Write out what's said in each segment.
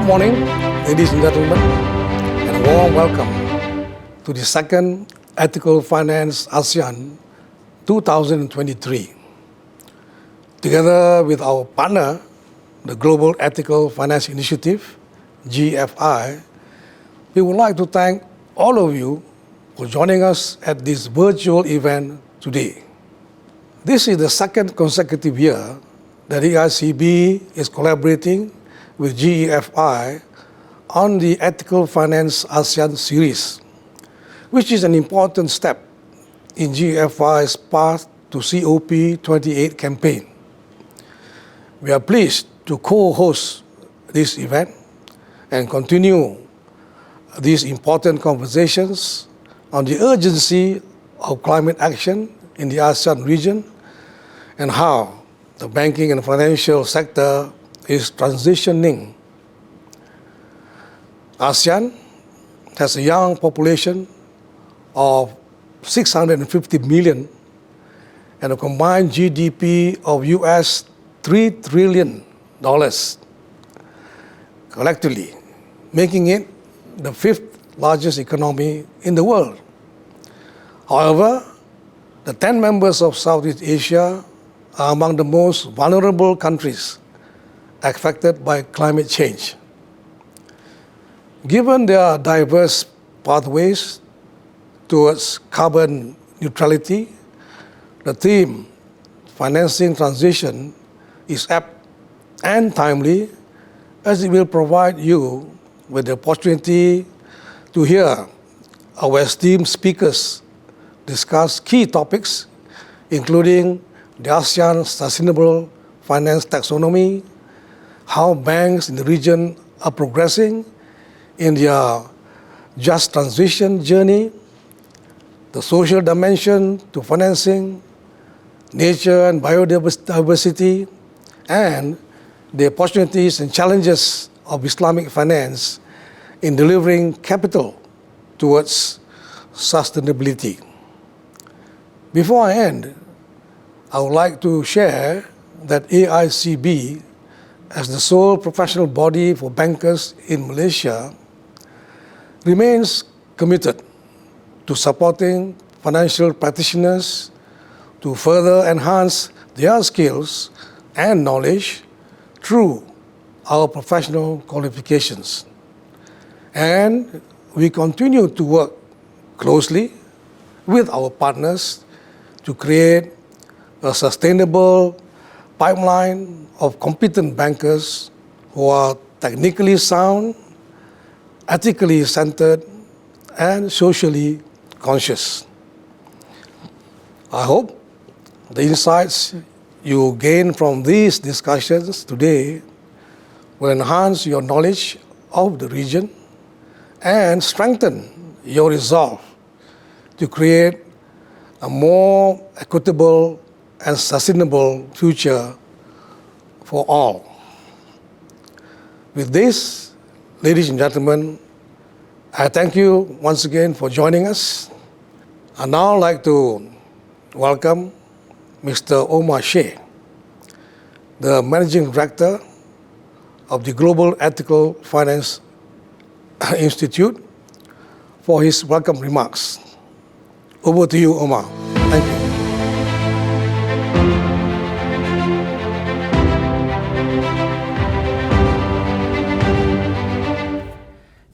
morning, ladies and gentlemen, and a warm welcome to the second Ethical Finance ASEAN 2023. Together with our partner, the Global Ethical Finance Initiative, GEFI, we would like to thank all of you for joining us at this virtual event today. This is the second consecutive year that EICB is collaborating with GEFI on the Ethical Finance ASEAN series, which is an important step in GEFI's path to COP28 campaign. We are pleased to co-host this event and continue these important conversations on the urgency of climate action in the ASEAN region and how the banking and financial sector is transitioning. ASEAN has a young population of 650 million and a combined GDP of US $3 trillion collectively, making it the fifth largest economy in the world. However, the 10 members of Southeast Asia are among the most vulnerable countries affected by climate change. Given their diverse pathways towards carbon neutrality, the theme, Financing Transition, is apt and timely, as it will provide you with the opportunity to hear our esteemed speakers discuss key topics, including the ASEAN Sustainable Finance Taxonomy, how banks in the region are progressing in their just transition journey, the social dimension to financing, nature and biodiversity, and the opportunities and challenges of Islamic finance in delivering capital towards sustainability. Before I end, I would like to share that AICB, as the sole professional body for bankers in Malaysia, remains committed to supporting financial practitioners to further enhance their skills and knowledge through our professional qualifications. And we continue to work closely with our partners to create a sustainable pipeline of competent bankers who are technically sound, ethically centered, and socially conscious. I hope the insights you gain from these discussions today will enhance your knowledge of the region and strengthen your resolve to create a more equitable and sustainable future for all. With this, ladies and gentlemen, I thank you once again for joining us. I'd now like to welcome Mr. Omar Shaikh, the Managing Director of the Global Ethical Finance Institute, for his welcome remarks. Over to you, Omar. Thank you.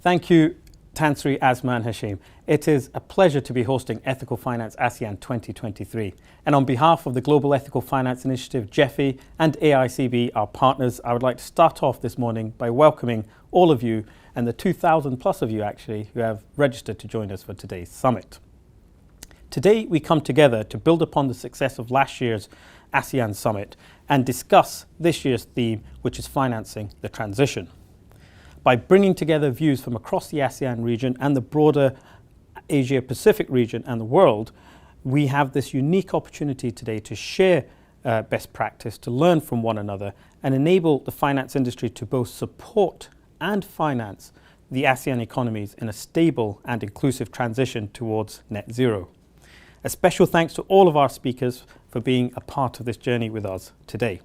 Thank you, Sri Azman Hashim. It is a pleasure to be hosting Ethical Finance ASEAN 2023. And on behalf of the Global Ethical Finance Initiative, GEFI, and AICB, our partners, I would like to start off this morning by welcoming all of you, and the 2,000 plus of you actually, who have registered to join us for today's summit. Today, we come together to build upon the success of last year's ASEAN Summit and discuss this year's theme, which is financing the transition. By bringing together views from across the ASEAN region and the broader Asia-Pacific region and the world, we have this unique opportunity today to share best practice, to learn from one another, and enable the finance industry to both support and finance the ASEAN economies in a stable and inclusive transition towards net zero. A special thanks to all of our speakers for being a part of this journey with us today.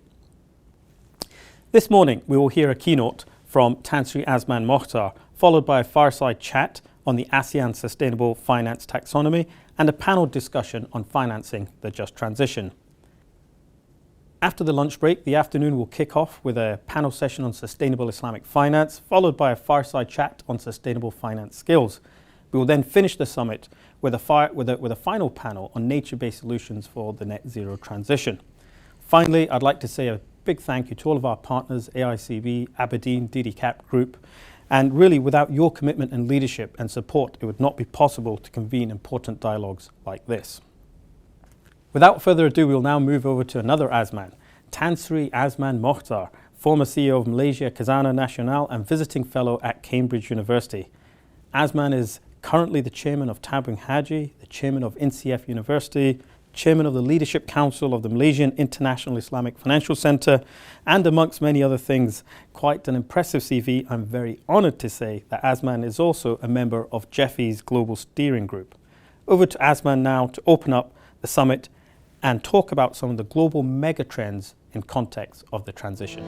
This morning, we will hear a keynote from Tan Sri Azman Mohtar, followed by a fireside chat on the ASEAN Sustainable Finance Taxonomy and a panel discussion on financing the just transition. After the lunch break, the afternoon will kick off with a panel session on sustainable Islamic finance, followed by a fireside chat on sustainable finance skills. We will then finish the summit with a final panel on nature-based solutions for the net zero transition. Finally, I'd like to say a big thank you to all of our partners, AICB, Aberdeen, DDCAP Group, and really without your commitment and leadership and support, it would not be possible to convene important dialogues like this. Without further ado, we'll now move over to another Azman, Tan Sri Azman Mohtar, former CEO of Malaysia Khazanah Nasional and visiting fellow at Cambridge University. Azman is currently the chairman of Tabung Haji, the chairman of NCF University, chairman of the Leadership Council of the Malaysian International Islamic Financial Centre, and amongst many other things, quite an impressive CV. I'm very honoured to say that Azman is also a member of GEFI's Global Steering Group. Over to Azman now to open up the summit and talk about some of the global megatrends in context of the transition.